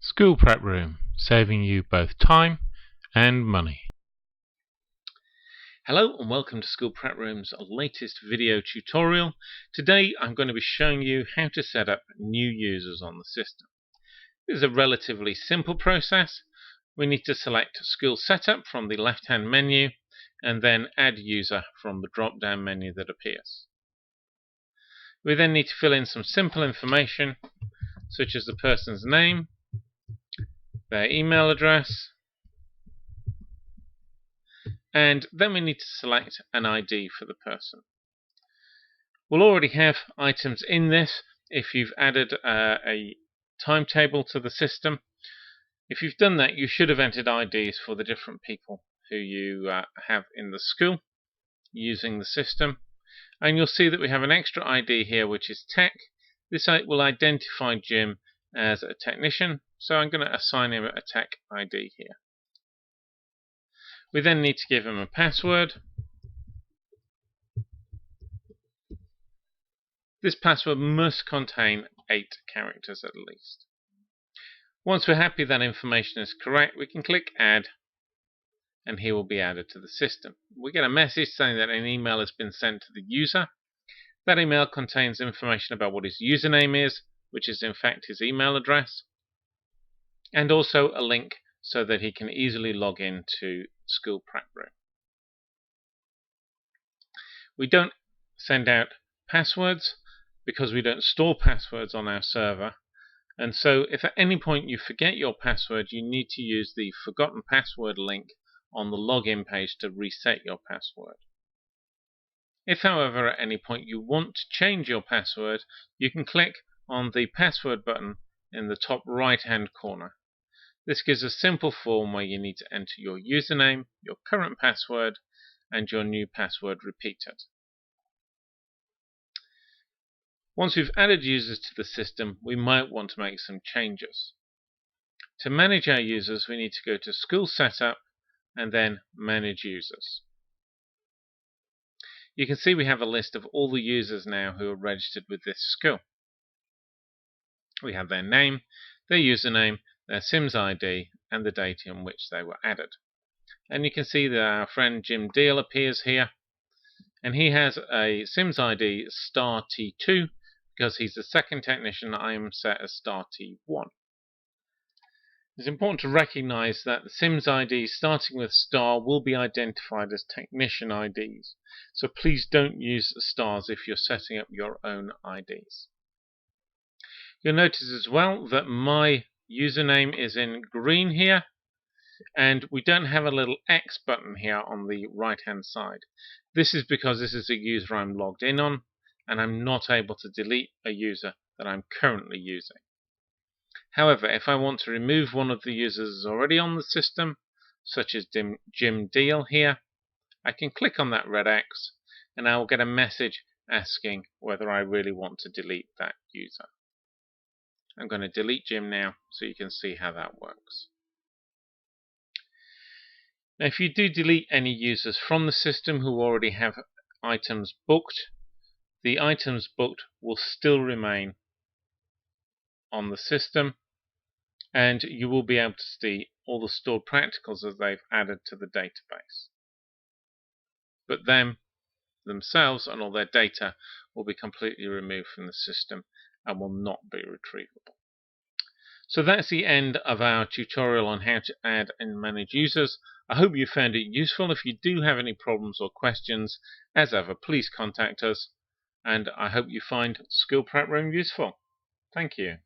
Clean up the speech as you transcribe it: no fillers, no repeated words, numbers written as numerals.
School Prep Room, saving you both time and money. Hello and welcome to School Prep Room's latest video tutorial. Today I'm going to be showing you how to set up new users on the system. This is a relatively simple process. We need to select School Setup from the left-hand menu and then Add User from the drop-down menu that appears. We then need to fill in some simple information such as the person's name, their email address, and then we need to select an ID for the person. We'll already have items in this if you've added a timetable to the system. If you've done that, you should have entered IDs for the different people who you have in the school using the system. And you'll see that we have an extra ID here, which is Tech. This will identify Jim as a technician, so I'm going to assign him a Tech ID here. We then need to give him a password. This password must contain 8 characters at least. Once we're happy that information is correct, we can click Add, and he will be added to the system. We get a message saying that an email has been sent to the user. That email contains information about what his username is, which is in fact his email address, and also a link so that he can easily log in to School Prep Room. We don't send out passwords because we don't store passwords on our server, and so if at any point you forget your password, you need to use the forgotten password link on the login page to reset your password. If, however, at any point you want to change your password, you can click on the password button in the top right hand corner. This gives a simple form where you need to enter your username, your current password, and your new password repeated. Once we've added users to the system, we might want to make some changes. To manage our users, we need to go to School Setup and then Manage Users. You can see we have a list of all the users now who are registered with this school. We have their name, their username, their Sims ID, and the date in which they were added. And you can see that our friend Jim Deal appears here, and he has a Sims ID star T2 because he's the second technician. I am set as star T1. It's important to recognize that the Sims IDs starting with star will be identified as technician IDs, so please don't use stars if you're setting up your own IDs. You'll notice as well that my username is in green here, and we don't have a little X button here on the right hand side. This is because this is a user I'm logged in on, and I'm not able to delete a user that I'm currently using. However, if I want to remove one of the users already on the system, such as Jim Deal here, I can click on that red X, and I will get a message asking whether I really want to delete that user. I'm going to delete Jim now so you can see how that works. Now, if you do delete any users from the system who already have items booked, the items booked will still remain on the system, and you will be able to see all the stored practicals as they've added to the database. But them themselves and all their data will be completely removed from the system and will not be retrievable. So that's the end of our tutorial on how to add and manage users. I hope you found it useful. If you do have any problems or questions, as ever, please contact us, and I hope you find School Prep Room useful. Thank you.